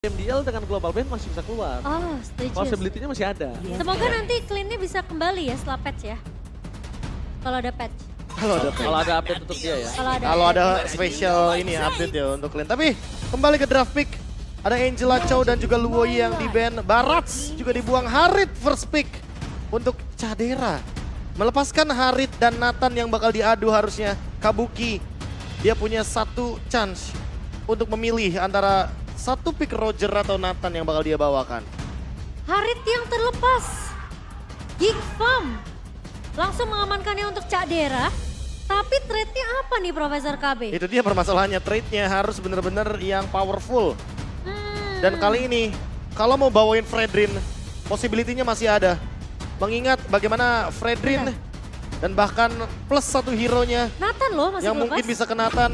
MDL dengan global ban masih bisa keluar. Oh, setuju. Possibility-nya masih ada. Semoga nanti clean-nya bisa kembali ya setelah patch ya. Kalau ada patch. Kalau ada update untuk dia ya. Kalau ada special ini ya, update ya untuk kalian. Tapi kembali ke draft pick. Ada Angela Chow dan juga Luoyi yang di ban. Barats juga dibuang. Harit first pick untuk Cadera. Melepaskan Harit dan Nathan yang bakal diadu harusnya. Kabuki, dia punya satu chance untuk memilih antara satu pick Roger atau Nathan yang bakal dia bawakan. Harit yang terlepas. Geek Farm. Langsung mengamankannya untuk Cadera. Tapi trade-nya apa nih Profesor KB? Itu dia permasalahannya, trade-nya harus benar-benar yang powerful. Dan kali ini, kalau mau bawain Fredrin, possibility-nya masih ada. Mengingat bagaimana Fredrin dan bahkan plus satu hero-nya Nathan loh masih yang terlepas. mungkin bisa ke Nathan,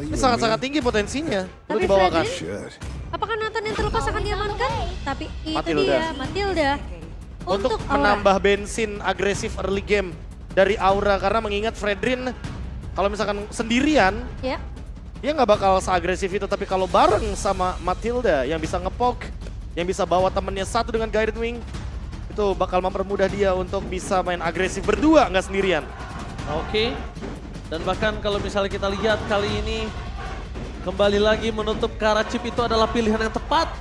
ini sangat-sangat tinggi potensinya untuk Tapi dibawakan. Apakah Nathan yang terlepas akan diamankan? Tapi itu Matilda. dia, Matilda. Untuk Aura. menambah bensin agresif early game dari Aura. Karena mengingat Fredrin, kalau misalkan sendirian, Ya. dia nggak bakal seagresif itu, tapi kalau bareng sama Matilda yang bisa ngepoke, yang bisa bawa temennya satu dengan Guided Wing, itu bakal mempermudah dia untuk bisa main agresif berdua, nggak sendirian. Oke. Dan bahkan kalau misalnya kita lihat kali ini, kembali lagi menutup ke arah chip itu adalah pilihan yang tepat.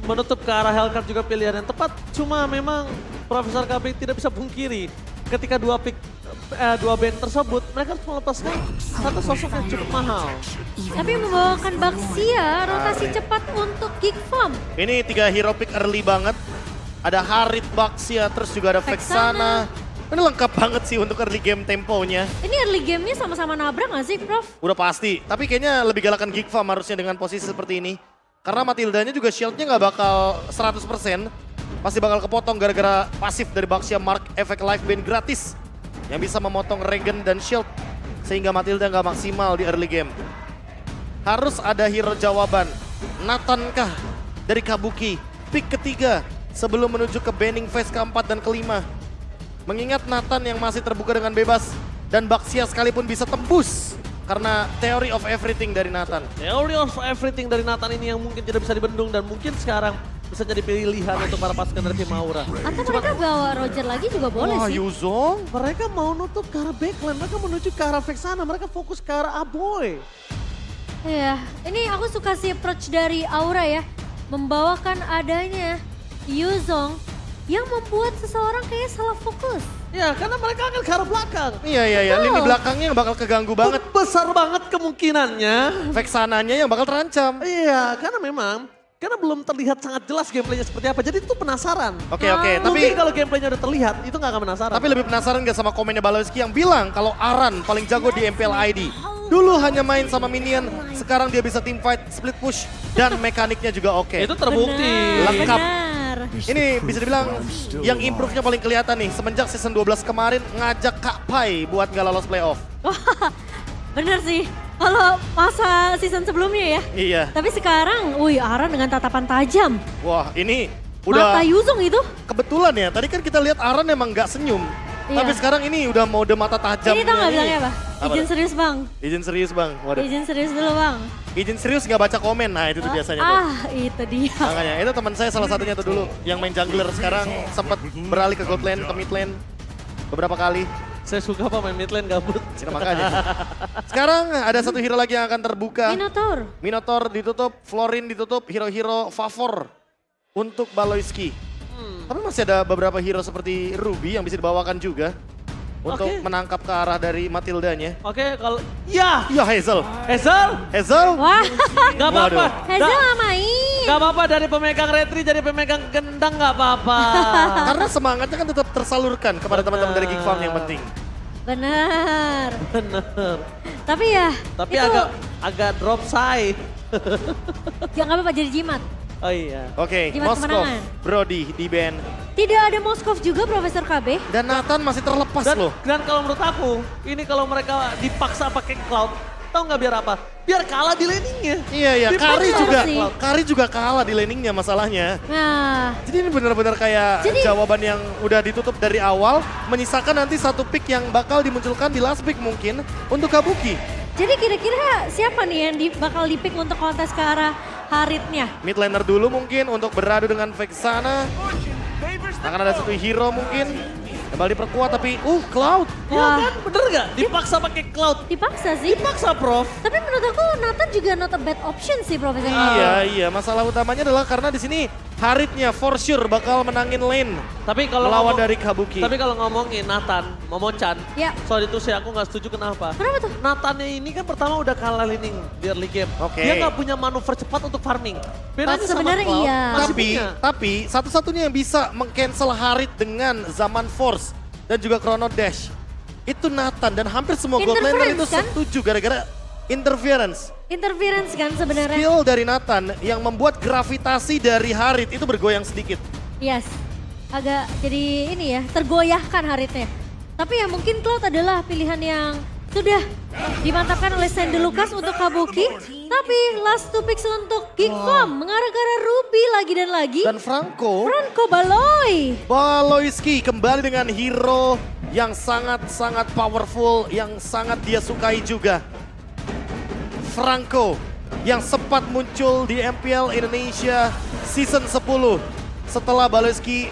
Menutup ke arah Hellcard juga pilihan yang tepat. Cuma memang Profesor KB tidak bisa pungkiri ketika dua band tersebut, mereka harus melepaskan satu sosok yang cukup mahal. Tapi membawakan Baxia, rotasi cepat untuk Geek Farm. Ini 3 hero pick early banget. Ada Harit, Baxia, terus juga ada Vexana. Ini lengkap banget sih untuk early game temponya. Ini early game-nya sama-sama nabrak nggak sih, Prof? Udah pasti, tapi kayaknya lebih galakan Geek Farm harusnya dengan posisi seperti ini. Karena Matildanya juga shieldnya nggak bakal 100%. Masih bakal kepotong gara-gara pasif dari Baxia Mark efek life band gratis. Yang bisa memotong regen dan shield. Sehingga Matilda nggak maksimal di early game. Harus ada hero jawaban. Nathan kah dari Kabuki? Pick ketiga sebelum menuju ke banning phase keempat dan kelima. Mengingat Nathan yang masih terbuka dengan bebas. Dan Baxia sekalipun bisa tembus. Karena theory of everything dari Nathan. Theory of everything dari Nathan ini yang mungkin tidak bisa dibendung dan mungkin sekarang bisa jadi pilihan untuk para pasukan dari tim Aura. Atau mereka bawa Roger lagi juga boleh Wah, sih. Yuzong. Mereka mau nutup ke arah backline, mereka menuju ke arah Vexana, mereka fokus ke arah Aboy. Iya, ini aku suka si approach dari Aura ya. Membawakan adanya Yuzong yang membuat seseorang kayak salah fokus. Ya, karena mereka akan ke arah belakang. Iya. Lini belakangnya yang bakal keganggu banget. Besar banget kemungkinannya. Vexananya yang bakal terancam. Iya, karena belum terlihat sangat jelas gameplaynya seperti apa. Jadi itu penasaran. Oke, tapi Mungkin kalau gameplaynya udah terlihat, itu nggak akan penasaran. Tapi lebih penasaran gak sama komennya Balowski yang bilang kalau Aran paling jago di MPL ID. Dulu hanya main sama minion, sekarang dia bisa team fight, split push, dan mekaniknya juga oke. Itu terbukti. Lengkap. Benar. Ini bisa dibilang yang improve-nya paling kelihatan nih. Semenjak season 12 kemarin ngajak Kak Pai buat gak lolos playoff. Wah, bener sih. Kalau masa season sebelumnya ya. Iya. Tapi sekarang, Aran dengan tatapan tajam. Wah ini Mata udah Yuzong itu. kebetulan ya. Tadi kan kita lihat Aran emang gak senyum. Iya. Tapi sekarang ini udah mode mata tajam. Ini tau gak bilangnya apa? Apa Izin tuh? serius bang. Izin serius bang. Waduh. Izin serius dulu bang. Izin serius gak baca komen. Nah itu tuh biasanya tuh. Itu dia. Makanya itu teman saya salah satunya tuh dulu yang main jungler sekarang sempat beralih ke gold lane, ke mid lane beberapa kali. Saya suka apa main mid lane gabut. Nah, makanya. Sekarang ada satu hero lagi yang akan terbuka. Minotaur. Minotaur ditutup, Florin ditutup, hero-hero favor untuk Balowski. Tapi masih ada beberapa hero seperti Ruby yang bisa dibawakan juga untuk Oke. menangkap ke arah dari Matildanya. Oke, kalau ya Ya Hazel. Hazel, Oh. Wah, nggak apa-apa. Waduh. Hazel gak main. Nggak apa-apa dari pemegang retri jadi pemegang gendang nggak apa-apa. Karena semangatnya kan tetap tersalurkan kepada teman-teman dari Geek Farm yang penting. Bener. Bener. Tapi ya, Tapi itu agak drop side. ya nggak apa-apa jadi jimat. Oh iya. Oke, Gimana Moskov, kemenangan? Brody di band. Tidak ada Moskov juga Profesor KB. Dan Nathan masih terlepas Dan, loh. dan kalau menurut aku, ini kalau mereka dipaksa pakai cloud, tahu nggak biar apa? Biar kalah di laningnya. Iya, Dipaksa Kari Bener juga, sih. Kari juga kalah di laningnya masalahnya. Nah, Jadi ini benar-benar kayak Jadi- jawaban yang udah ditutup dari awal, menyisakan nanti satu pick yang bakal dimunculkan di last pick mungkin untuk Kabuki. jadi kira-kira siapa nih yang bakal dipick untuk kontes ke arah Haritnya. Mid laner dulu mungkin untuk beradu dengan Vexana. Akan ada satu hero mungkin. Kembali diperkuat tapi Cloud. Wah. Ya kan, bener gak? Dipaksa pakai Cloud. Dipaksa sih. Dipaksa, Prof. Tapi menurut aku Nathan juga not a bad option sih Profesor. Iya, masalah utamanya adalah karena di sini Haritnya for sure bakal menangin lane Tapi kalau melawan ngomong- dari Kabuki. Tapi kalau ngomongin Nathan, Momochan, Ya. soal itu sih aku nggak setuju kenapa. Kenapa tuh? Nathannya ini kan pertama udah kalah laning di early game. Oke. Dia nggak punya manuver cepat untuk farming. Bedanya sama Sebenarnya Cloud, iya. masih punya. Tapi satu-satunya yang bisa meng-cancel Harit dengan Zaman Force dan juga Chrono Dash itu Nathan, dan hampir semua god laner itu Interference, kan? setuju gara-gara interference. Interference kan sebenarnya. Skill dari Nathan yang membuat gravitasi dari Harit itu bergoyang sedikit. Yes. Agak jadi ini ya, tergoyahkan Haritnya. Tapi ya mungkin Cloud adalah pilihan yang sudah dimantapkan oleh Sandy Lucas untuk Kabuki. Tapi last two picks untuk Geek Farm mengarah ke arah Ruby lagi dan lagi. Dan Franco Baloyski kembali dengan hero yang sangat-sangat powerful, yang sangat dia sukai juga. Franco yang sempat muncul di MPL Indonesia season 10 setelah Baloyski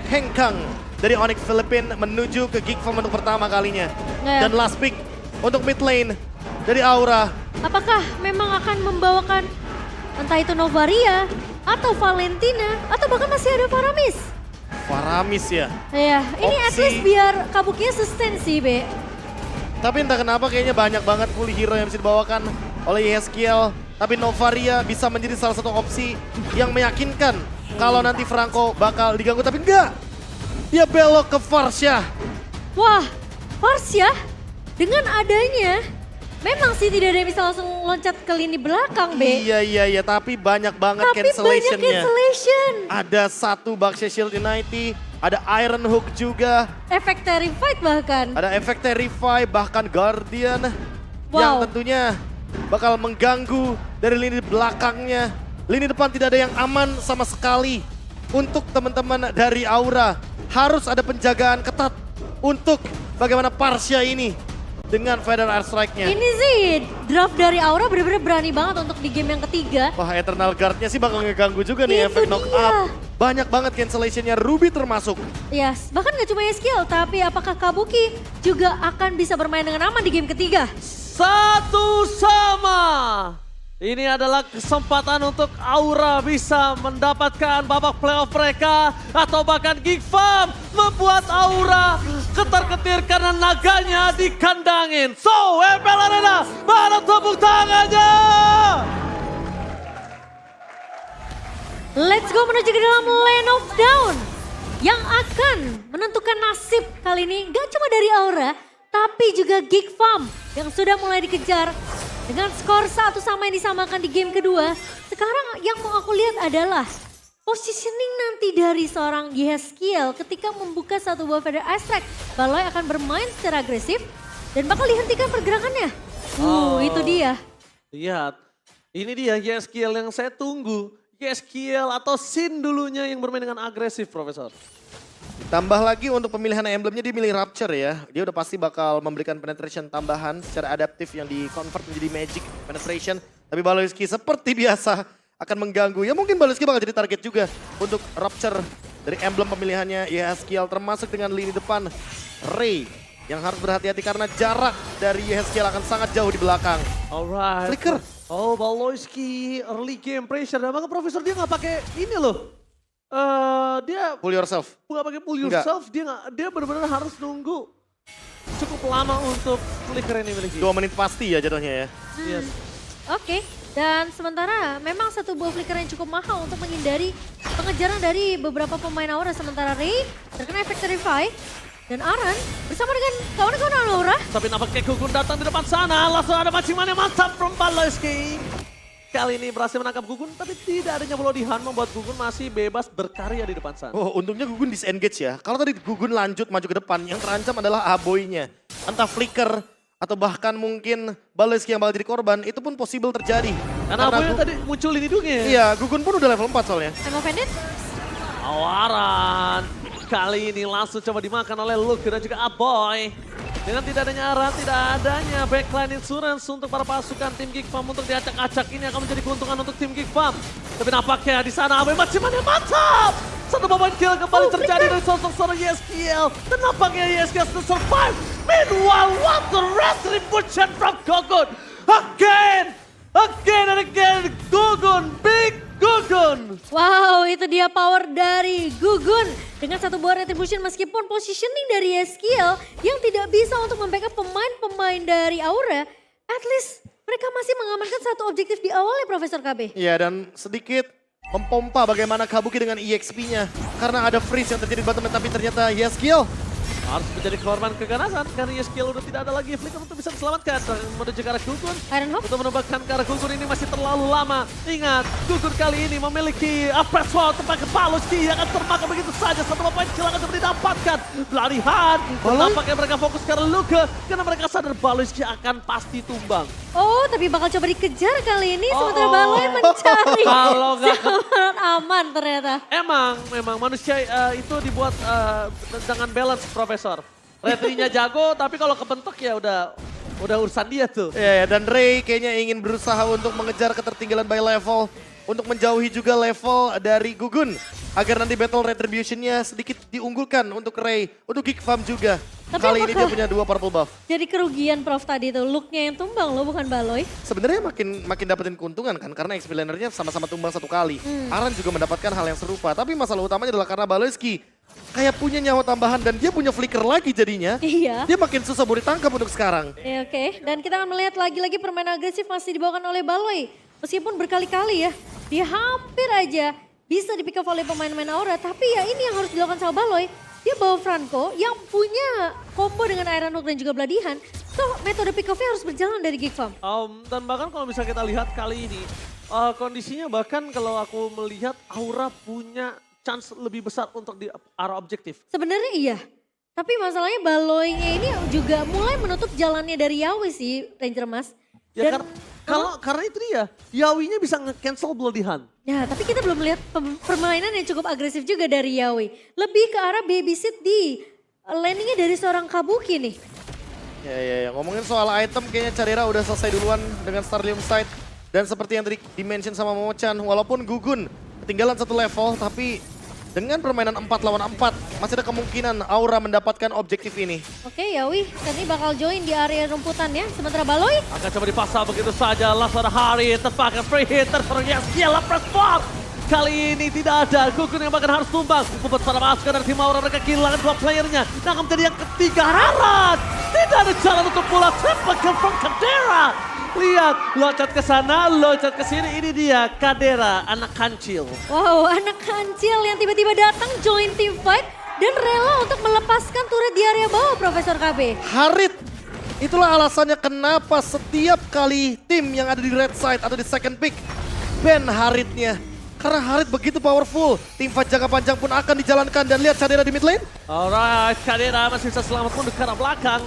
hengkang dari Onyx Philippines menuju ke Geek Farm untuk pertama kalinya. Ya. Dan last pick untuk mid lane dari Aura. Apakah memang akan membawakan entah itu Novaria atau Valentina atau bahkan masih ada Faramis? Faramis ya. Ya, ini at Opsi. least biar Kabukinya sustain sih, Be. Tapi entah kenapa kayaknya banyak banget fully hero yang bisa dibawakan oleh Yeskiel. Tapi Novaria bisa menjadi salah satu opsi yang meyakinkan kalau nanti Franco bakal diganggu. Tapi enggak, dia belok ke Farsha. Wah, Farsha dengan adanya memang sih tidak ada yang bisa langsung loncat ke lini belakang, Be. Iya, tapi banyak banget Tapi banyak cancellationnya. cancellation. Ada satu Baxia Shield Unity, ada Iron Hook juga, Efek Terrified bahkan. ada efek Terrify, bahkan Guardian. Wow. Yang tentunya bakal mengganggu dari lini belakangnya. Lini depan tidak ada yang aman sama sekali. Untuk teman-teman dari Aura, harus ada penjagaan ketat untuk bagaimana Farsha ini dengan Feather Airstrike-nya. Ini sih draft dari Aura benar-benar berani banget untuk di game yang ketiga. Wah, Eternal Guard-nya sih bakal ngeganggu juga nih Itu efek knock dia. up. Banyak banget cancellation-nya, Ruby termasuk. Yes, bahkan gak cuma skill, tapi apakah Kabuki juga akan bisa bermain dengan aman di game ketiga? Satu sama. Ini adalah kesempatan untuk Aura bisa mendapatkan babak playoff mereka. Atau bahkan Geek Farm membuat Aura ketar-ketir karena naganya dikandangin. So, MPL Arena, mana tepuk tangannya? Let's go menuju ke dalam Lane of Down yang akan menentukan nasib kali ini gak cuma dari Aura, tapi juga Geek Farm yang sudah mulai dikejar dengan skor 1 sama yang disamakan di game kedua. Sekarang yang mau aku lihat adalah positioning nanti dari seorang Yeskiel ketika membuka satu buah Feather Airstrike. Baloy akan bermain secara agresif dan bakal dihentikan pergerakannya. Itu dia. Lihat, ini dia Yeskiel yang saya tunggu. Yeskiel atau Sin dulunya yang bermain dengan agresif, Profesor. Tambah lagi untuk pemilihan emblemnya dia milih Rapture ya. Dia udah pasti bakal memberikan penetration tambahan secara adaptif yang di-convert menjadi magic penetration. Tapi Baloyski seperti biasa akan mengganggu. Ya mungkin Baloyski bakal jadi target juga untuk Rapture dari emblem pemilihannya Yeskiel, termasuk dengan lini depan Ray yang harus berhati-hati karena jarak dari Yeskiel akan sangat jauh di belakang. Alright. Flicker. Oh, Baloyski early game pressure. Dan maka Profesor dia nggak pakai ini loh. Dia Pull yourself. nggak pakai pull Enggak. yourself. Dia benar-benar harus nunggu cukup lama untuk flicker ini miliki. 2 menit pasti ya jatuhnya ya. Yes. Oke, dan sementara memang satu buah flicker yang cukup mahal untuk menghindari pengejaran dari beberapa pemain Aura. Sementara Ray terkena efek Terrify dan Aran bersama dengan kawan-kawan Aura. Tapi nampaknya Gugun datang di depan sana. Langsung ada pancingan yang mantap from Baloyski. Kali ini berhasil menangkap Gugun, tapi tidak adanya pelodihan membuat Gugun masih bebas berkarya di depan sana. Oh, untungnya Gugun disengage ya. Kalau tadi Gugun lanjut maju ke depan, yang terancam adalah Aboy-nya. Entah flicker atau bahkan mungkin Baloyski yang bakal jadi korban, itu pun possible terjadi. Karena Aboy tadi muncul ini hidungnya. Iya, Gugun pun udah level 4 soalnya. I'm offended. Awaran. kali ini langsung coba dimakan oleh Luke dan juga Aboy. Dengan tidak adanya arah, tidak adanya backline insurance untuk para pasukan tim Geek Farm untuk diacak-acak ini akan menjadi keuntungan untuk tim Geek Farm. Tapi nampaknya di sana Aboy masih mantap. Satu momen kill kembali terjadi dari sosok seorang YSKL. Dan nampaknya YSKL still survive. Meanwhile, what the retribution from Gugun. Again and again, Gugun, big Gugun. Wow, itu dia power dari Gugun. Dengan satu buah retribution meskipun positioning dari Yeskiel yang tidak bisa untuk membackup pemain-pemain dari Aura. At least mereka masih mengamankan satu objektif di awal ya Profesor KB. Iya, dan sedikit mempompa bagaimana Kabuki dengan EXP-nya. Karena ada freeze yang terjadi di bottom lane, tapi ternyata Yeskiel Harus menjadi korban keganasan karena Yeskiel udah tidak ada lagi flicker untuk bisa diselamatkan. Menuju ke arah Gugun. Ironhawk. Untuk menembakkan ke arah Gugun ini masih terlalu lama. Ingat, Gugun kali ini memiliki press wall tempat ke Baloski yang akan termakan begitu saja. Satu poin kill akan coba didapatkan. Pelarihan. Nampaknya mereka fokus ke arah Luke karena mereka sadar Baloski akan pasti tumbang. Oh, tapi bakal coba dikejar kali ini sementara Baloy mencari. Kalau nggak sangat aman ternyata. Memang manusia itu dibuat dengan balance, Profesor. Retri-nya jago, tapi kalau kebentuk ya udah urusan dia tuh. Ya, dan Ray kayaknya ingin berusaha untuk mengejar ketertinggalan by level. Untuk menjauhi juga level dari Gugun. Agar nanti battle retribution-nya sedikit diunggulkan untuk Ray. Untuk Geek Farm juga. Tapi Kali ini dia apakah punya 2 purple buff. jadi kerugian Prof tadi tuh, look-nya yang tumbang loh bukan Baloy. Sebenarnya makin dapetin keuntungan kan. Karena XP lanernya sama-sama tumbang 1 kali. Aran juga mendapatkan hal yang serupa. Tapi masalah utamanya adalah karena Baloyski kayak punya nyawa tambahan dan dia punya flicker lagi jadinya. Iya. Dia makin susah buat ditangkap untuk sekarang. Ya, oke, dan kita akan melihat lagi-lagi permainan agresif masih dibawakan oleh Baloy. Meskipun berkali-kali ya, dia hampir aja bisa di pick up oleh pemain-pemain Aura. Tapi ya ini yang harus dilakukan sama Baloy. Dia bawa Franco yang punya combo dengan Ironhawk dan juga Bloody Hand. So metode pick off-nya harus berjalan dari Geek Farm. Dan bahkan kalau misalnya kita lihat kali ini, kondisinya bahkan kalau aku melihat Aura punya chance lebih besar untuk di arah objektif. Sebenarnya iya. Tapi masalahnya Baloy-nya ini juga mulai menutup jalannya dari Yawi sih, Ranger Mas. Ya Dan- karena itu dia, Yawinya bisa nge-cancel Bloody Hand. Ya, tapi kita belum melihat permainan yang cukup agresif juga dari Yawi. Lebih ke arah babysit di landingnya dari seorang Kabuki nih. Ya. Ngomongin soal item, kayaknya Cadera udah selesai duluan dengan Starlium Sight. Dan seperti yang tadi di-mention sama Momo-chan, walaupun Gugun ketinggalan 1 level, tapi dengan permainan 4 lawan 4, masih ada kemungkinan Aura mendapatkan objektif ini. Oke, Yawi tadi bakal join di area rumputan ya. Sementara Baloy, Akan coba dipasang begitu saja, last ada Hari, terpakai free hit, terserangnya Skill press forward. Kali ini tidak ada, Gugun yang bahkan harus tumbang. Membuat para pasukan dari tim Aura mereka kehilangan 2 playernya. Dan akan menjadi yang ketiga, Rarat. Tidak ada jalan untuk pulang, triple kill from Kadera. Lihat, loncat ke sana, loncat ke sini, ini dia Kadera, anak kancil. wow, anak kancil yang tiba-tiba datang join team fight dan rela untuk melepaskan turret di area bawah, Profesor KB. Harit, itulah alasannya kenapa setiap kali tim yang ada di red side atau di second pick, ban Haritnya. Karena Harit begitu powerful, tim fight jangka panjang pun akan dijalankan dan lihat Cadera di mid lane. Alright, Kadera masih bisa selamat pun ke arah belakang.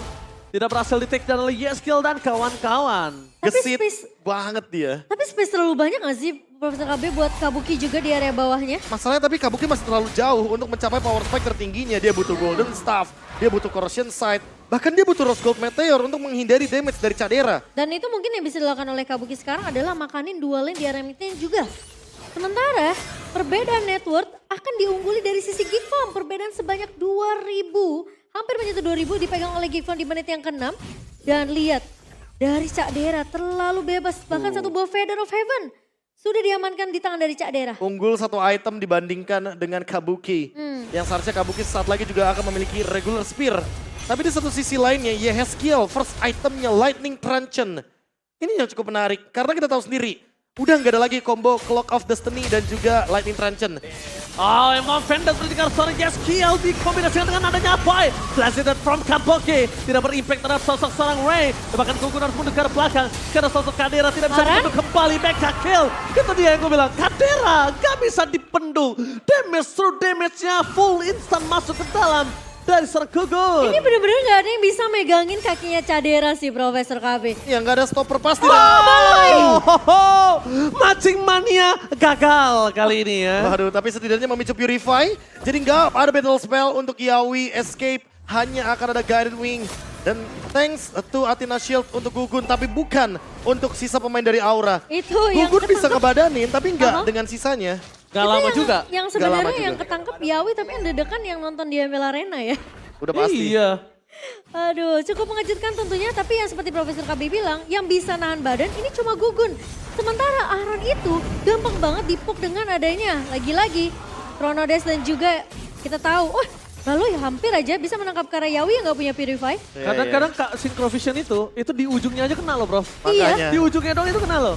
Tidak berhasil di take down oleh Yeskiel dan kawan-kawan. Tapi Gesit space- banget dia. Tapi space terlalu banyak gak sih Profesor KB buat Kabuki juga di area bawahnya? Masalahnya tapi Kabuki masih terlalu jauh untuk mencapai power spike tertingginya. Dia butuh Golden Staff, dia butuh Corrosion Sight, bahkan dia butuh Rose Gold Meteor untuk menghindari damage dari Cadera. Dan itu mungkin yang bisa dilakukan oleh Kabuki sekarang adalah makanin dua lane di area midnya juga. Sementara perbedaan net worth akan diungguli dari sisi Geek Farm. Perbedaan sebanyak 2.000, hampir menyentuh 2.000 dipegang oleh Geek Farm di menit yang ke-6. Dan lihat, dari Cak Dera terlalu bebas. Bahkan satu buah Feather of Heaven sudah diamankan di tangan dari Cak Dera. Unggul 1 item dibandingkan dengan Kabuki. Yang seharusnya Kabuki saat lagi juga akan memiliki regular spear. Tapi di satu sisi lainnya, Yeskiel first itemnya Lightning Truncheon. Ini yang cukup menarik, karena kita tahu sendiri, udah nggak ada lagi combo Clock of Destiny dan juga Lightning Truncheon. Oh, emang Vendor berikan seorang Yeskiel dikombinasikan dengan adanya Boy. Blasted from Kabuki. Tidak berimpact terhadap sosok seorang Ray. Bahkan Gugun harus mundur ke arah belakang. Karena sosok Kadera tidak bisa Maran? dipendung kembali. Mega kill. Itu dia yang gue bilang. Kadera gak bisa dipendung. Damage through damage-nya full instant masuk ke dalam. dari seorang Gugun. Ini bener-bener gak ada yang bisa megangin kakinya Cadera sih Profesor KB. Ya nggak ada stopper pasti. Matching mania gagal kali ini ya. Waduh, tapi setidaknya memicu Purify. Jadi nggak ada battle spell untuk Yawi escape. Hanya akan ada Guided Wing. Dan thanks to Athena Shield untuk Gugun, tapi bukan untuk sisa pemain dari Aura. Itu yang Gugun bisa ketangkep. ngebadanin, tapi nggak Aha. dengan sisanya. Gak Itu lama yang- juga. Yang Gak lama sebenarnya juga. yang ketangkep Yawi tapi yang dedekan yang nonton di ML Arena ya. Udah pasti. Iya. Aduh, cukup mengejutkan tentunya, tapi yang seperti Profesor KB bilang, yang bisa nahan badan ini cuma Gugun. Sementara Aran itu gampang banget dipuk dengan adanya, lagi-lagi, Chrono Dash dan juga kita tahu, Baloy hampir aja bisa menangkap Karayawi yang gak punya Purify. Iya, Kadang-kadang Kak Synchrovision itu di ujungnya aja kena loh bro. Makanya. Di ujungnya doang itu kena loh.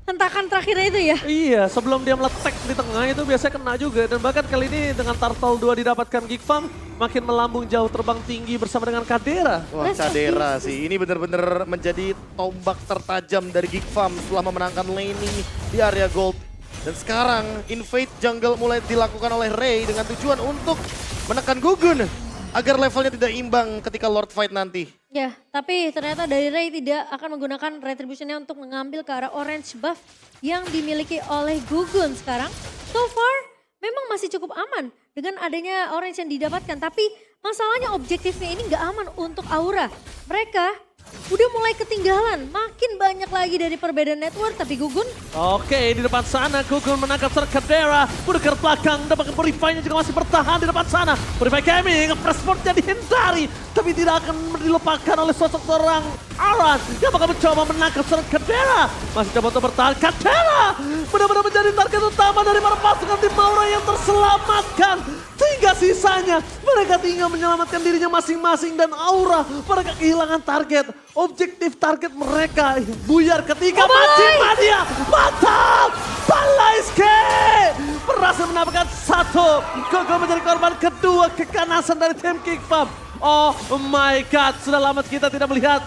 Hentakan terakhirnya itu ya. Iya, sebelum dia meletek di tengah itu biasanya kena juga. Dan bahkan kali ini dengan Turtle 2 didapatkan Geek Farm, makin melambung jauh terbang tinggi bersama dengan Kadera. Wah, Cadera sih. Ini benar-benar menjadi tombak tertajam dari Geek Farm setelah memenangkan laning di area gold. Dan sekarang invade jungle mulai dilakukan oleh Ray dengan tujuan untuk menekan Gugun agar levelnya tidak imbang ketika Lord Fight nanti. Ya, tapi ternyata dari Ray tidak akan menggunakan retributionnya untuk mengambil ke arah orange buff yang dimiliki oleh Gugun sekarang. So far memang masih cukup aman dengan adanya orange yang didapatkan. Tapi masalahnya objektifnya ini nggak aman untuk Aura. Mereka udah mulai ketinggalan, makin banyak lagi dari perbedaan network, tapi Gugun Oke, di depan sana Gugun menangkap seorang Kadera. Mundur belakang, dapatkan Purify-nya juga masih bertahan di depan sana. Purify Gaming, pressboard-nya dihindari. Tapi tidak akan dilupakan oleh sosok seorang Aran yang bakal mencoba menangkap seorang Kadera. Masih coba untuk bertahan, Kadera benar-benar menjadi target utama dari para pasukan tim Aura yang terselamatkan. Sehingga sisanya mereka tinggal menyelamatkan dirinya masing-masing dan Aura mereka kehilangan target. Objektif target mereka buyar ketiga Matching Mania. Mantap! Balaiske berhasil mendapatkan satu. Gugun menjadi korban kedua kekanasan dari tim Geek Farm. Oh my god, sudah lama kita tidak melihat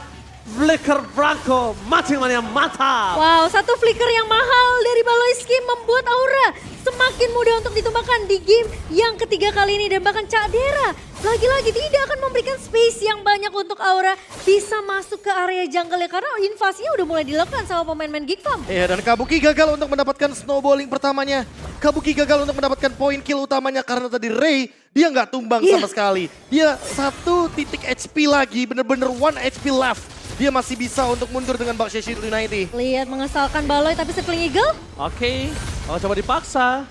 Flicker Branko, Matching Mania mantap. wow, satu flicker yang mahal dari Baloyski membuat Aura semakin mudah untuk ditumbangkan di game yang ketiga kali ini. Dan bahkan Cadera lagi-lagi tidak akan memberikan space yang banyak untuk Aura bisa masuk ke area jungle ya. Karena invasinya udah mulai dilakukan sama pemain-pemain Geek Farm. Iya, dan Kabuki gagal untuk mendapatkan snowballing pertamanya. Kabuki gagal untuk mendapatkan poin kill utamanya karena tadi Ray dia nggak tumbang sama sekali. Dia 1 titik HP lagi, bener-bener 1 HP left. Dia masih bisa untuk mundur dengan Baxia Shield United. Lihat mengesalkan Baloy tapi Circling Eagle. Oke, kalau coba dipaksa.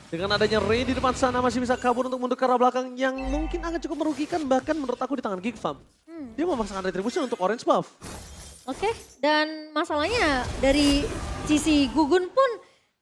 Dengan adanya Ray di depan sana masih bisa kabur untuk mundur ke arah belakang yang mungkin akan cukup merugikan bahkan menurut aku di tangan Geek Farm. Dia memaksakan retribution untuk orange buff. Oke, dan masalahnya dari sisi Gugun pun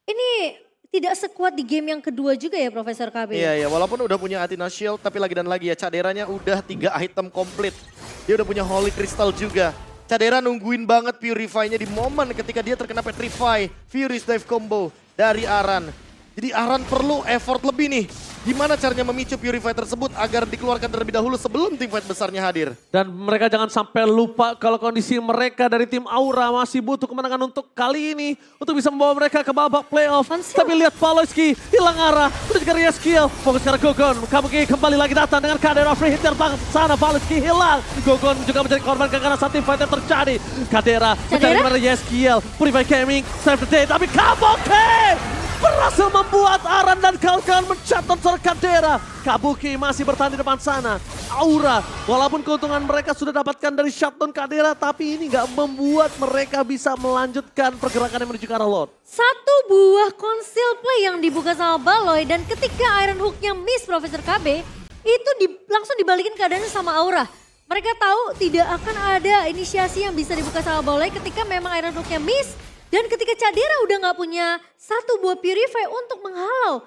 ini tidak sekuat di game yang kedua juga ya Profesor KB. Iya, walaupun udah punya Athena Shield tapi lagi dan lagi ya Caderanya udah 3 item komplit. Dia udah punya Holy Crystal juga. Cadera nungguin banget Purify-nya di momen ketika dia terkena Petrify. Furious Dive combo dari Aran. Jadi Aran perlu effort lebih nih. Gimana caranya memicu Purify tersebut agar dikeluarkan terlebih dahulu sebelum tim fight besarnya hadir. Dan mereka jangan sampai lupa kalau kondisi mereka dari tim Aura masih butuh kemenangan untuk kali ini. Untuk bisa membawa mereka ke babak playoff. Tapi lihat Baloyski hilang arah. Terus juga skill. Fokus ke Gugun. Kabuki kembali lagi datang dengan Kadera free hit yang banget sana. Baloyski hilang. Gugun juga menjadi korban kekerasan tim fight yang terjadi. Kadera mencari kemana Yeskiel. Purify Gaming. Save the day. Tapi Kabuki berhasil membuat Aran dan kawan-kawan mencatat seorang Kadera. Kabuki masih bertahan di depan sana. Aura, walaupun keuntungan mereka sudah dapatkan dari shutdown Kadera, tapi ini nggak membuat mereka bisa melanjutkan pergerakan yang menuju ke arah Lord. Satu buah conceal play yang dibuka sama Baloy dan ketika Iron Hook-nya miss Profesor KB, itu langsung dibalikin keadaannya sama Aura. Mereka tahu tidak akan ada inisiasi yang bisa dibuka sama Baloy ketika memang Iron Hook-nya miss. Dan ketika Cadera udah nggak punya satu buah Purify untuk menghalau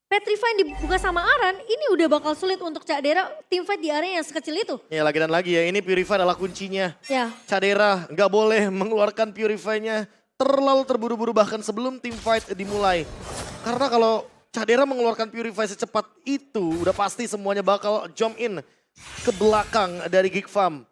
Petrify yang dibuka sama Aran, ini udah bakal sulit untuk Cadera teamfight di area yang sekecil itu. Ya lagi dan lagi ya, ini Purify adalah kuncinya. Ya. Cadera nggak boleh mengeluarkan Purify-nya terlalu terburu-buru bahkan sebelum tim fight dimulai. Karena kalau Cadera mengeluarkan Purify secepat itu, udah pasti semuanya bakal jump in ke belakang dari Geek Farm.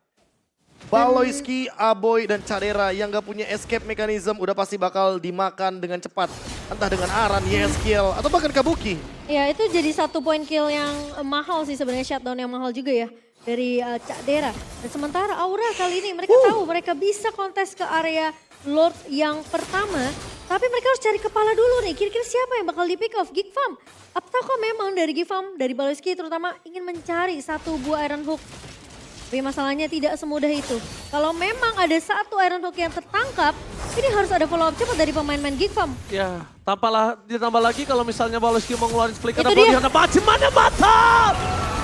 Baloyski, Aboy, dan Cadera yang gak punya escape mechanism udah pasti bakal dimakan dengan cepat. Entah dengan Aran, Yeskiel, atau bahkan Kabuki. Ya itu jadi satu poin kill yang mahal sih sebenarnya, shutdown yang mahal juga ya dari Cak Dera. Dan sementara Aura kali ini mereka tahu mereka bisa kontes ke area Lord yang pertama. Tapi mereka harus cari kepala dulu nih, kira-kira siapa yang bakal di pick off? Geek Farm? Apakah memang dari Geek Farm, dari Baloyski terutama ingin mencari satu buah Iron Hook? Tapi masalahnya tidak semudah itu. Kalau memang ada satu Iron Hook yang tertangkap, ini harus ada follow up cepat dari pemain-pemain Geek Farm. Ya, ditambah lagi kalau misalnya Baloyski mau ngeluarin split Itu ada dia. bagaimana mantap!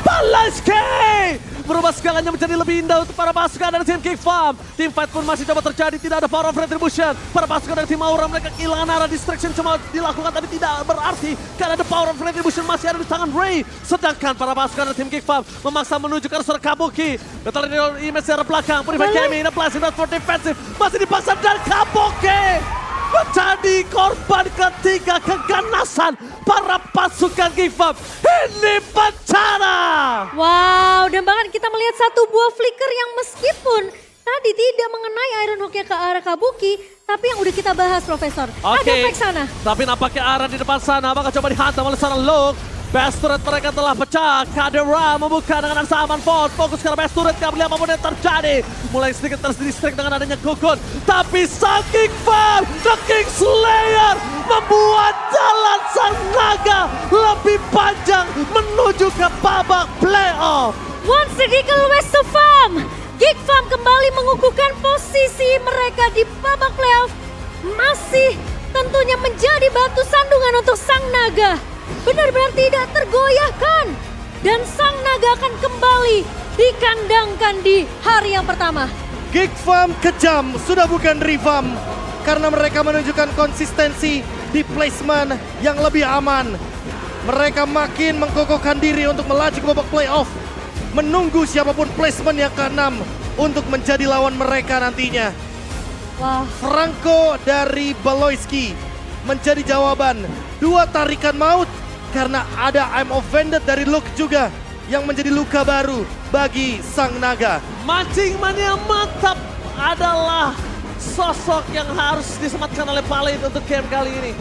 Baloyski berubah segalanya menjadi lebih indah untuk para pasukan dari tim Geek Farm. Tim fight pun masih coba terjadi, tidak ada power of retribution. Para pasukan dari tim Aura mereka kehilangan arah, distraction cuma dilakukan tapi tidak berarti karena the power of retribution masih ada di tangan Ray. Sedangkan para pasukan dari tim Geek Farm memaksa menuju ke arah Kabuki. Betul ini image dari belakang, Purify Kemi, in a place for defensive, masih dipaksa dan Kabuki menjadi korban ketiga keganasan para pasukan Geek Farm. Ini bencana. Wow, dan bahkan kita melihat satu buah flicker yang meskipun tadi tidak mengenai Iron Hook-nya ke arah Kabuki, tapi yang udah kita bahas Profesor. Ada Oke, efek sana. tapi nampaknya arah di depan sana bakal coba dihantam oleh seorang Luke. Best turret mereka telah pecah. Kadera membuka dengan angsa aman Ford. Fokus ke best turret, gak melihat apapun yang terjadi. Mulai sedikit terdistract dengan adanya Gugun. Tapi sang King Farm, The King Slayer membuat jalan sang naga lebih panjang menuju ke babak playoff. Once again West of Farm. Geek Farm kembali mengukuhkan posisi mereka di babak playoff. Masih tentunya menjadi batu sandungan untuk sang naga. Benar-benar tidak tergoyahkan. Dan sang naga akan kembali dikandangkan di hari yang pertama. Geek Farm kejam, sudah bukan Revamp. Karena mereka menunjukkan konsistensi di placement yang lebih aman. Mereka makin mengkokohkan diri untuk melaju ke babak playoff. Menunggu siapapun placement yang ke-6 untuk menjadi lawan mereka nantinya. Wah, Franco dari Baloyski menjadi jawaban. 2 tarikan maut karena ada I'm Offended dari Luke juga yang menjadi luka baru bagi sang naga. Mancing mania mantap adalah sosok yang harus disematkan oleh Palit untuk game kali ini.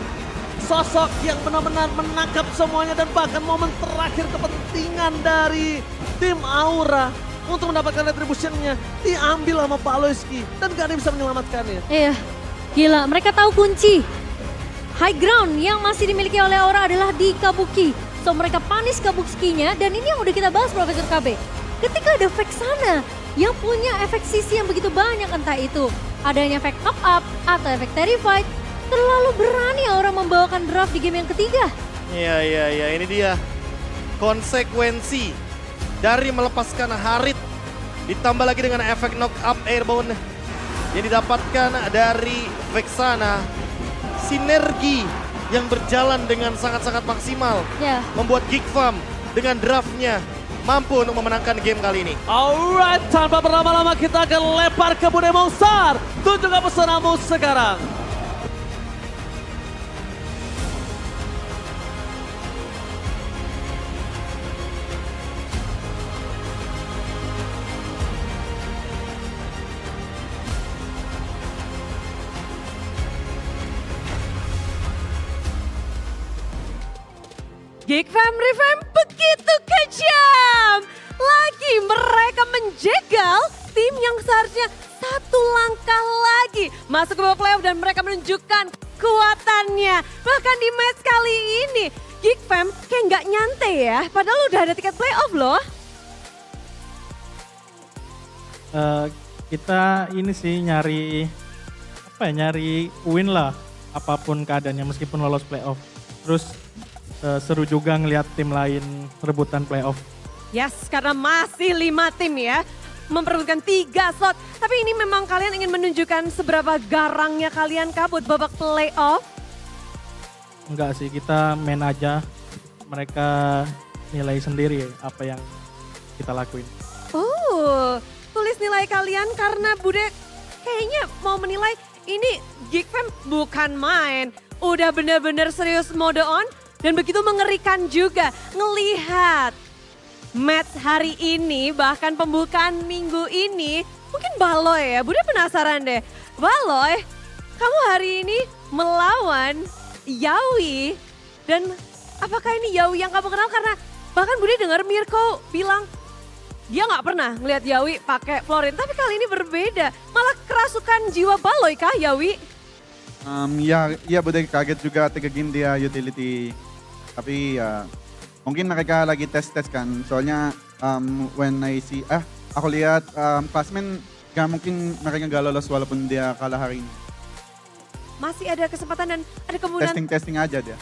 Sosok yang benar-benar menangkap semuanya dan bahkan momen terakhir kepentingan dari tim Aura untuk mendapatkan retribution-nya diambil sama Baloyski dan gak ada yang bisa menyelamatkannya. iya. Gila, mereka tahu kunci. High ground yang masih dimiliki oleh Aura adalah di Kabuki. So mereka panis Kabuki-nya dan ini yang udah kita bahas Profesor KB. Ketika ada Vexana yang punya efek sisi yang begitu banyak, entah itu adanya efek knock up atau efek terrified, terlalu berani Aura membawakan draft di game yang ketiga. Iya, ini dia konsekuensi dari melepaskan Harit ditambah lagi dengan efek knock up airborne yang didapatkan dari Vexana. Sinergi yang berjalan dengan sangat-sangat maksimal Ya, membuat Geek Farm dengan draftnya mampu untuk memenangkan game kali ini. Alright, tanpa berlama-lama kita akan lempar ke Bude Monster. Tunjukkan pesanan sekarang. Geek Fam Revamp begitu kejam. Lagi mereka menjegal tim yang seharusnya satu langkah lagi masuk ke babak playoff dan mereka menunjukkan kekuatannya. Bahkan di match kali ini Geek Fam kayak nggak nyantai ya, padahal udah ada tiket playoff loh. Kita ini sih nyari win lah apapun keadaannya meskipun lolos playoff. Terus seru juga ngelihat tim lain rebutan playoff. Yes, karena masih 5 tim ya, memperebutkan 3 slot. Tapi ini memang kalian ingin menunjukkan seberapa garangnya kalian kabut babak playoff. Enggak sih, kita main aja. Mereka nilai sendiri apa yang kita lakuin. Oh, tulis nilai kalian karena Bude kayaknya mau menilai ini Geek Fam bukan main. Udah bener-bener serius mode on dan begitu mengerikan juga ngelihat match hari ini, bahkan pembukaan minggu ini. Mungkin Baloy ya, Bude penasaran deh. Baloy, kamu hari ini melawan Yawi dan apakah ini Yawi yang kamu kenal? Karena bahkan Bude dengar Mirko bilang dia nggak pernah ngelihat Yawi pakai Florin, tapi kali ini berbeda. Malah kerasukan jiwa Baloy kah Yawi? Ya Bude kaget juga 3 game dia utility. Tapi ya mungkin mereka lagi tes-tes kan. Soalnya when I see, aku lihat classmen gak mungkin mereka gak lolos walaupun dia kalah hari ini. Masih ada kesempatan dan ada kemungkinan. Testing aja dia.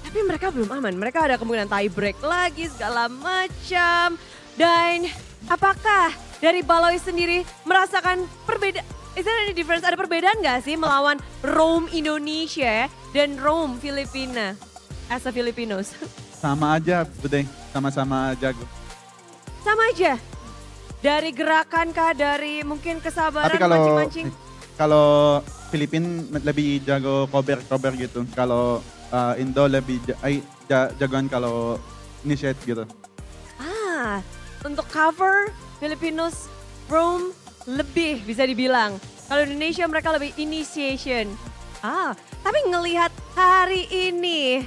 Tapi mereka belum aman. Mereka ada kemungkinan tie break lagi segala macam. Dan apakah dari Baloy sendiri merasakan perbedaan? Is there any difference? Ada perbedaan nggak sih melawan Rome Indonesia dan Rome Filipina? As a Filipinos. Sama aja Bude, sama-sama jago. Sama aja. Dari gerakan kah, dari mungkin kesabaran Tapi kalau mancing-mancing? kalau Filipin lebih jago cover gitu. Kalau Indo lebih jagoan kalau initiate gitu. Untuk cover Filipinos, Rome lebih bisa dibilang. Kalau Indonesia mereka lebih initiation. Tapi ngelihat hari ini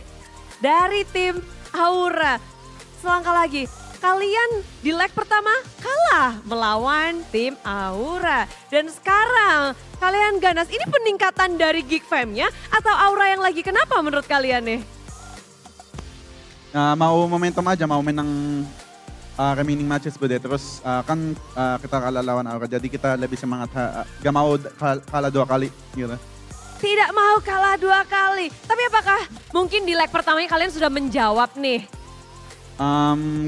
dari tim Aura, selangkah lagi. Kalian di leg pertama kalah melawan tim Aura. Dan sekarang kalian ganas. Ini peningkatan dari Geek Fam-nya atau Aura yang lagi kenapa menurut kalian nih? Mau momentum aja, mau menang remaining matches Bude. Terus kan kita kalah lawan Aura, jadi kita lebih semangat. Gak mau kalah 2 kali gitu. Tidak mau kalah 2 kali. Tapi apakah mungkin di leg pertamanya kalian sudah menjawab nih?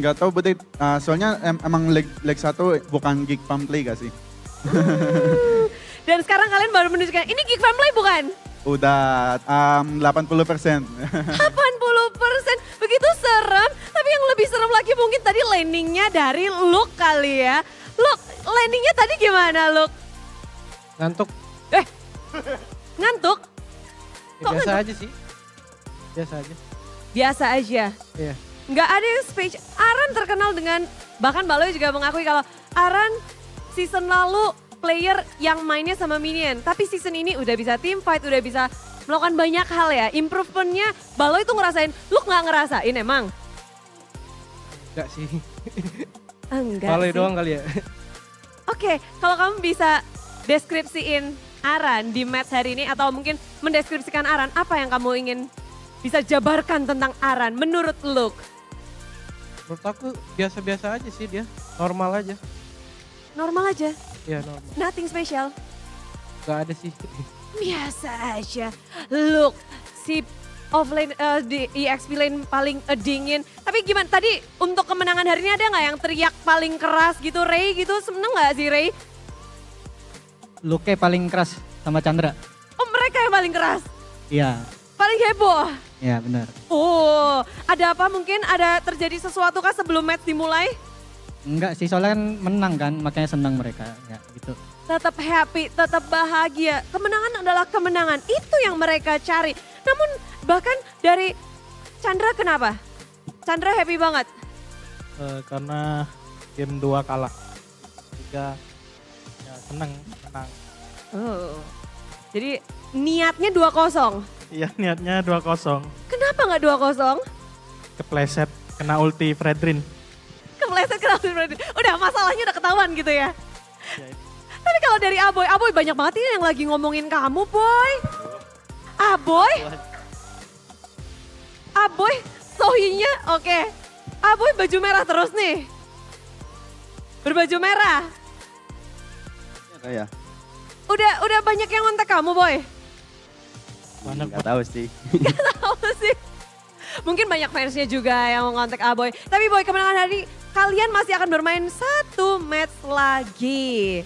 Gak tau Bude, soalnya emang leg 1 bukan Geek Fam Play gak sih? Dan sekarang kalian baru menunjukkan, ini Geek Fam Play bukan? Udah 80%. 80%, begitu serem. Tapi yang lebih serem lagi mungkin tadi landingnya dari Luke kali ya. Luke, landingnya tadi gimana Luke? Ngantuk. Ngantuk? Ya, Kok biasa ngantuk? aja sih. Biasa aja. Biasa aja. Iya. Nggak ada yang speech. Aran terkenal dengan, bahkan Baloy juga mengakui kalau Aran season lalu player yang mainnya sama minion. Tapi season ini udah bisa team fight, udah bisa melakukan banyak hal ya. Improvementnya Baloy tuh ngerasain, lu nggak ngerasain emang? Enggak sih. Enggak Baloy sih. doang kali ya. Oke, kalau kamu bisa deskripsiin Aran di match hari ini atau mungkin mendeskripsikan Aran, apa yang kamu ingin bisa jabarkan tentang Aran menurut Luke? Menurut aku biasa-biasa aja sih dia. Normal aja. Normal aja, Iya normal. nothing special. Gak ada sih. Biasa aja. Look, si offlane di EXP lane paling dingin. Tapi gimana tadi untuk kemenangan hari ini ada nggak yang teriak paling keras gitu, Ray gitu? Seneng nggak sih Ray? Luke paling keras sama Chandra. Oh mereka yang paling keras, Iya, paling heboh. iya benar. Oh, ada apa mungkin ada terjadi sesuatu kah sebelum match dimulai? Enggak sih, soalnya kan menang kan, makanya senang mereka. Ya gitu. Tetap happy, tetap bahagia. Kemenangan adalah kemenangan, itu yang mereka cari. Namun bahkan dari Chandra kenapa? Chandra happy banget. Karena game 2 kalah. 3 ya seneng, menang. Oh. Jadi niatnya 2-0. Iya niatnya 2-0. Kenapa nggak 2-0? Kepleset, kena ulti Fredrin. Kepleset kenapa berarti? Udah masalahnya udah ketahuan gitu ya. Ya, itu. Tapi kalau dari Aboy banyak banget ini yang lagi ngomongin kamu Boy. Aboy, sohinya oke. Aboy baju merah terus nih. Berbaju merah. Ya, Udah banyak yang ngontak kamu Boy. Banyak nggak tahu sih. Tahu sih. Mungkin banyak fansnya juga yang mau ngontak Aboy. Tapi Boy kemenangan hari kalian masih akan bermain 1 match lagi.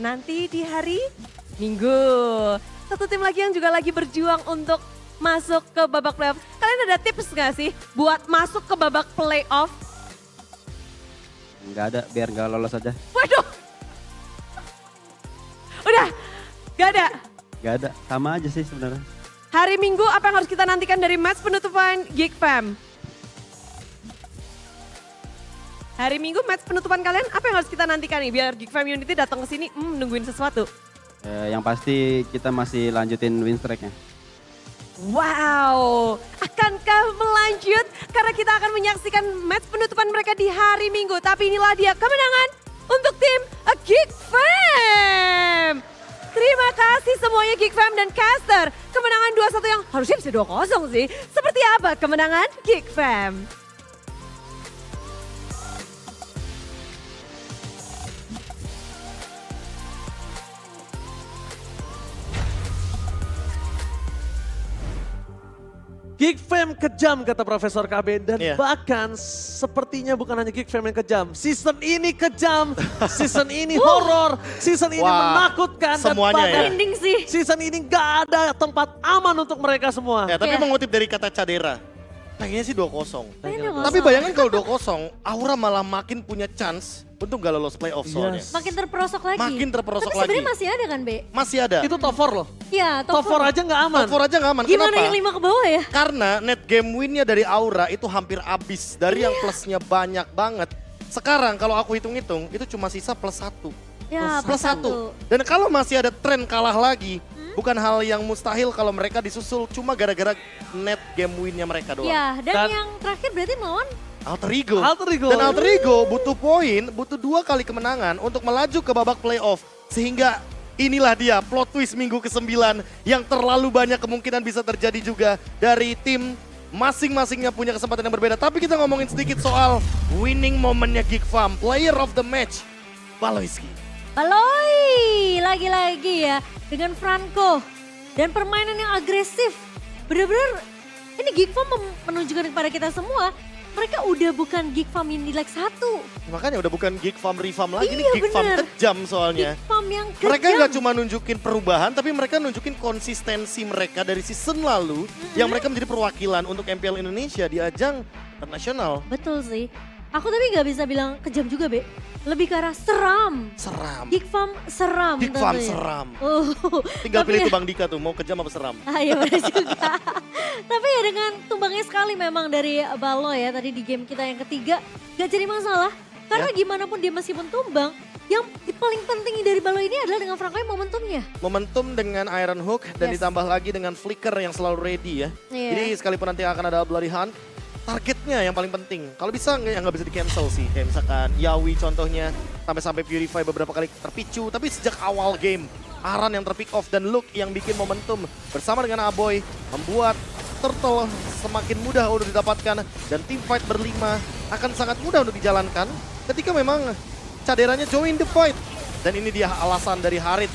Nanti di hari Minggu. 1 tim lagi yang juga lagi berjuang untuk masuk ke babak playoff. Kalian ada tips gak sih buat masuk ke babak playoff? Nggak ada, biar nggak lolos aja. Waduh. Udah, gak ada. Nggak ada, sama aja sih sebenarnya. Hari Minggu apa yang harus kita nantikan dari match penutupan Geek Fam? Hari Minggu match penutupan kalian apa yang harus kita nantikan nih biar Geek Fam Unity datang ke sini nungguin sesuatu. Yang pasti kita masih lanjutin win streak-nya. Wow, akankah melanjut karena kita akan menyaksikan match penutupan mereka di hari Minggu. Tapi inilah dia kemenangan untuk tim Geek Fam. Terima kasih semuanya Geek Fam dan Caster. Kemenangan 2-1 yang harusnya bisa 2-0 sih. Seperti apa kemenangan Geek Fam? Geek Fam kejam kata Profesor KB dan Iya. bahkan sepertinya bukan hanya Geek Fam yang kejam. Season ini kejam, season ini horor, season ini Wah, menakutkan. semuanya dan bahkan ya. Ending sih. season ini gak ada tempat aman untuk mereka semua. Ya, tapi Iya. mengutip dari kata Cadera, pengennya sih 2-0. Pengennya Tapi 2-0. bayangin kalau 2-0, Aura malah makin punya chance untuk gak lolos playoff soalnya. Yes. Makin terperosok lagi. Makin terperosok Tapi sebenarnya lagi. masih ada kan, Be? Masih ada. Itu top 4 loh. Iya, Top 4 aja gak aman. Top 4 aja nggak aman. Gimana Kenapa? yang 5 ke bawah ya? Karena net game win-nya dari Aura itu hampir habis. Dari yang plusnya banyak banget. Sekarang kalau aku hitung-hitung, itu cuma sisa plus 1. Ya, Plus 1. Dan kalau masih ada tren kalah lagi, bukan hal yang mustahil kalau mereka disusul cuma gara-gara net game win-nya mereka doang. Ya, dan Dan- yang terakhir berarti melawan Alter Ego. Alter Ego. Dan Alter Ego butuh poin, butuh 2 kali kemenangan untuk melaju ke babak playoff. Sehingga inilah dia plot twist minggu ke-9 yang terlalu banyak kemungkinan bisa terjadi juga dari tim masing-masingnya punya kesempatan yang berbeda. Tapi kita ngomongin sedikit soal winning momennya Geek Fam, player of the match, Baloyski. Baloy. Lagi-lagi ya dengan Franco dan permainan yang agresif. Bener-bener ini Geek Fam menunjukkan kepada kita semua mereka udah bukan Geek Fam yang di leg 1. Makanya udah bukan Geek Fam Rifam lagi, ini Iya, Geek Fam bener. kejam soalnya. Geek Fam yang kejam. Mereka nggak cuma nunjukin perubahan, tapi mereka nunjukin konsistensi mereka dari season lalu yang mereka menjadi perwakilan untuk MPL Indonesia di ajang internasional. Betul sih. Aku tapi nggak bisa bilang kejam juga, Be. Lebih ke arah seram. Seram. Geek Fam seram. Geek Fam tentunya. seram. Oh, Tinggal tapi pilih ya- tuh Bang Dika tuh, mau kejam apa seram. Ah, iya benar juga. Tapi ya dengan tumbangnya sekali memang dari Baloy ya tadi di game kita yang ketiga. Gak jadi masalah. Karena gimana pun dia meskipun tumbang, yang paling penting dari Baloy ini adalah dengan Franco momentumnya. Momentum dengan Iron Hook dan Yes. ditambah lagi dengan Flicker yang selalu ready ya. Iya. Jadi sekalipun nanti akan ada Bloody Hunt, targetnya yang paling penting. Kalau bisa nggak bisa di cancel sih. Kayak misalkan Yawi contohnya sampai Purify beberapa kali terpicu. Tapi sejak awal game, Aran yang terpick off dan Luke yang bikin momentum bersama dengan Aboy membuat Turtle semakin mudah untuk didapatkan dan team fight berlima akan sangat mudah untuk dijalankan ketika memang Caderanya join the fight. Dan ini dia alasan dari Harit.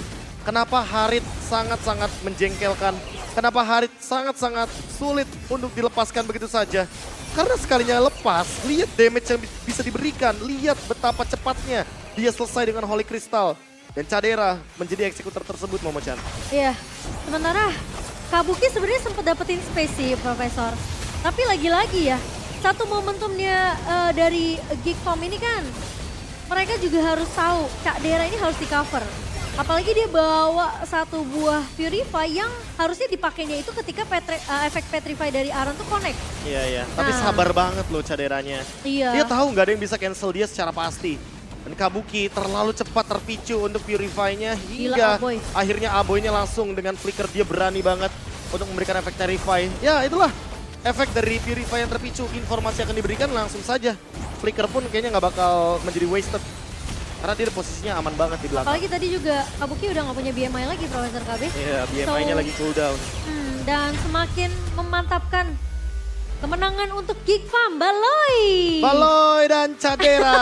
Kenapa Harit sangat-sangat menjengkelkan. Kenapa Harit sangat-sangat sulit untuk dilepaskan begitu saja. Karena sekalinya lepas, lihat damage yang bisa diberikan. Lihat betapa cepatnya dia selesai dengan Holy Crystal. Dan Cadera menjadi eksekutor tersebut, Momo-chan. Iya. Sementara Kabuki sebenarnya sempat dapetin space sih Profesor. Tapi lagi-lagi ya, satu momentumnya dari Geek Fam ini kan, mereka juga harus tahu Kak Dera ini harus di cover. Apalagi dia bawa satu buah Purify yang harusnya dipakainya itu ketika efek Petrify dari Aron tuh connect. Iya, iya. Tapi Nah. sabar banget loh Caderanya. Iya. Dia tahu nggak ada yang bisa cancel dia secara pasti. Dan Kabuki terlalu cepat terpicu untuk Purify-nya hingga Aboy. akhirnya Aboy-nya langsung dengan flicker dia berani banget untuk memberikan efek Terrify. Ya itulah efek dari Purify yang terpicu. Informasi akan diberikan langsung saja. Flicker pun kayaknya nggak bakal menjadi wasted. Karena dia posisinya aman banget di belakang. Apalagi tadi juga Kabuki udah gak punya BMI lagi Profesor KB. Iya, BMI-nya So- lagi cooldown. Dan semakin memantapkan kemenangan untuk Geek Fam, Baloy. Baloy dan Cadera.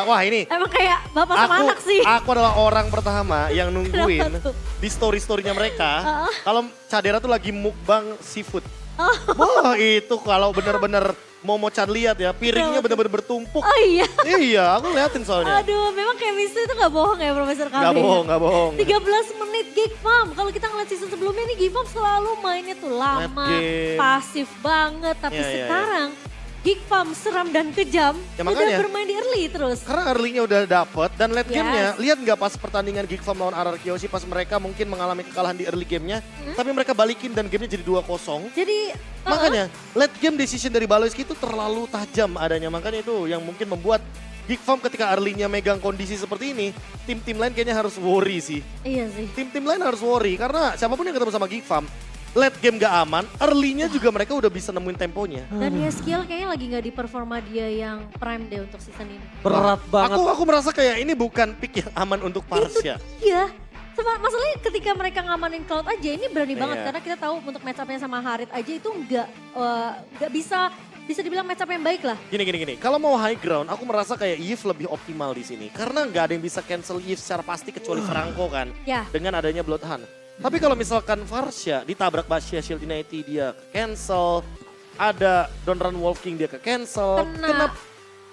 Wah ini Emang kayak bapak sama anak sih. Aku adalah orang pertama yang nungguin Kenapa tuh? di story-storynya mereka. Kalau Cadera tuh lagi mukbang seafood. Oh. Wah itu kalau bener-bener Momo-chan lihat ya, piringnya Kenapa tuh? bener-bener bertumpuk. Oh iya. Iya, aku liatin soalnya. Aduh, memang chemistry itu gak bohong ya Profesor KB. Gak bohong, gak bohong. 13 menit Geek Fam. Kalau kita ngeliat season sebelumnya nih Geek Fam selalu mainnya tuh lama, game. pasif banget. Tapi Iya, iya, iya. sekarang Geek Fam seram dan kejam. Ya, udah makanya. bermain di early terus. Karena early-nya udah dapet dan late Yes. game-nya, lihat nggak pas pertandingan Geek Fam lawan RR Kyoshi pas mereka mungkin mengalami kekalahan di early game-nya, tapi mereka balikin dan gamenya jadi 2-0. Jadi Makanya late game decision dari Baloyski itu terlalu tajam adanya. Makanya itu yang mungkin membuat Geek Fam ketika early-nya megang kondisi seperti ini, tim-tim lain kayaknya harus worry sih. iya sih. Tim-tim lain harus worry karena siapapun yang ketemu sama Geek Fam, late game gak aman, early-nya juga mereka udah bisa nemuin temponya. Dan ya skill kayaknya lagi nggak di performa dia yang prime deh untuk season ini. Berat banget. Aku merasa kayak ini bukan pick yang aman untuk Varsha. Iya. Masalahnya ketika mereka ngamanin Cloud aja ini berani banget Iya. karena kita tahu untuk match up-nya sama Harit aja itu nggak bisa dibilang match up yang baik lah. Gini. Kalau mau high ground, aku merasa kayak Yves lebih optimal di sini. Karena nggak ada yang bisa cancel Yves secara pasti kecuali Franco kan. Ya. Dengan adanya Bloodhound. Tapi kalau misalkan Varsha ditabrak Basya Shield Unity dia ke cancel. Ada Donran Wolf King dia ke cancel.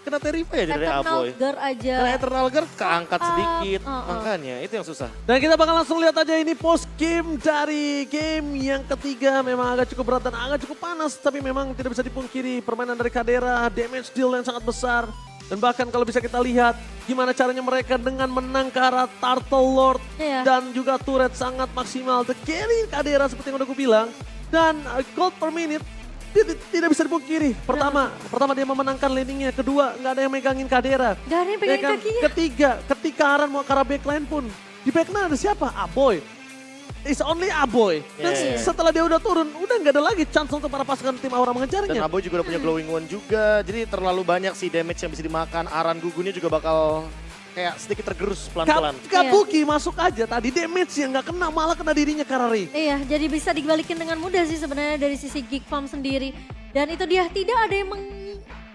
Kena Terrify ya dari Eternal Aboy. Guard aja. Kena Eternal Guard keangkat sedikit. uh. Makanya itu yang susah. Dan kita bakal langsung lihat aja ini post game dari game yang ketiga. Memang agak cukup berat dan agak cukup panas. Tapi memang tidak bisa dipungkiri permainan dari Kadera. Damage deal yang sangat besar. Dan bahkan kalau bisa kita lihat gimana caranya mereka dengan menang ke arah Turtle Lord. Iya. Dan juga turret sangat maksimal. The carry Kadera seperti yang udah gue bilang. Dan gold per minute tidak bisa dipungkiri. Pertama dia memenangkan landingnya. Kedua nggak ada yang megangin Kadera. Gak ada yang pegang kakinya. Ketiga, ketika Aran mau ke arah backline pun. Di backline ada siapa? Aboy. It's only Aboy. Dan Yeah. setelah dia udah turun, udah nggak ada lagi chance untuk para pasukan tim Aura Dan mengejarnya. Aboy juga udah punya Glowing One juga. Jadi terlalu banyak sih damage yang bisa dimakan. Aran gugunnya juga bakal kayak sedikit tergerus pelan-pelan. Kabuki masuk aja tadi damage yang nggak kena malah kena dirinya Karari. Iya, jadi bisa dibalikin dengan mudah sih sebenarnya dari sisi Geek Farm sendiri. Dan itu dia tidak ada yang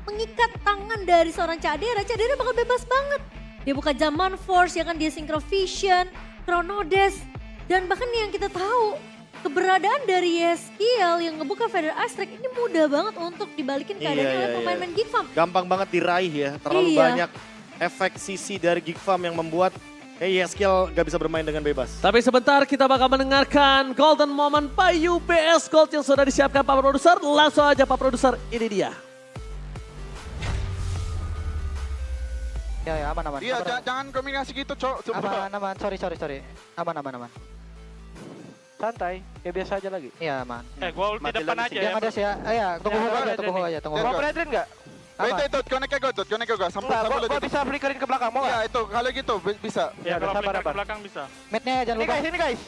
mengikat tangan dari seorang Cadera. Cadera bakal bebas banget. Dia buka Zaman Force, ya kan dia Synchro Vision, Chronodes. Dan bahkan yang kita tahu keberadaan dari Yeskiel yang ngebuka Feather Astrek ini mudah banget untuk dibalikin keadaannya oleh pemain-pemain Geek Farm. Gampang banget diraih ya. Terlalu Iya. banyak efek sisi dari Geek Farm yang membuat Yeskiel gak bisa bermain dengan bebas. Tapi sebentar kita bakal mendengarkan Golden Moment Payu BS Gold yang sudah disiapkan Pak Produser. Langsung aja Pak Produser, ini dia. Ya, aman. Iya, jangan komunikasi gitu, Cok. Aman. Sorry. Aman. Santai, kayak biasa aja lagi. Iya, aman. Gua ulti depan aja ya. Jangan ada sih ya. Iya, tunggu aja. Mau penetrain nggak? Itu, connect ke go. Gua bisa flickerin ke belakang, mau nggak? Ya, itu, kalau gitu bisa. Ya, kalau flicker ke belakang bisa. Mid-nya jangan lupa. Ini guys.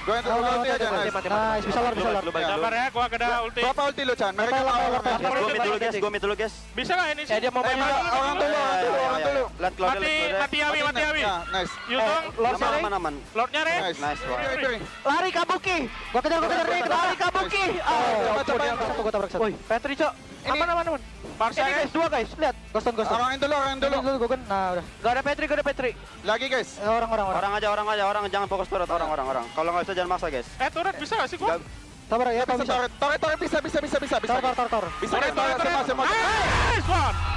Gue ulti aja, nice. Nice, bisa lor. Sabar ya, gua ada ulti. Berapa ulti lu, Chan? Mereka Gua mid dulu guys. Bisa nggak ini? Dia mau main orang dulu. Mati Yawi. Ya, nice. Yutong, Aman. Lordnya Re. Nice. Nice. Lari Kabuki. Gua kejar Rick. Lari Kabuki. Coba. Gua tabrak satu. Woi, Petri, Cok. Aman. Parsa guys, Dua guys, lihat. Ghost. Orang dulu. Gua kan. Nah, udah. Gak ada Petri. Lagi, guys. Orang. Orang aja, jangan fokus turret orang. Kalau nggak bisa jangan maksa guys. turret bisa gak sih gua? Sabar ya, kalau bisa. Torret bisa. Tor. Bisa, semua. Nice one.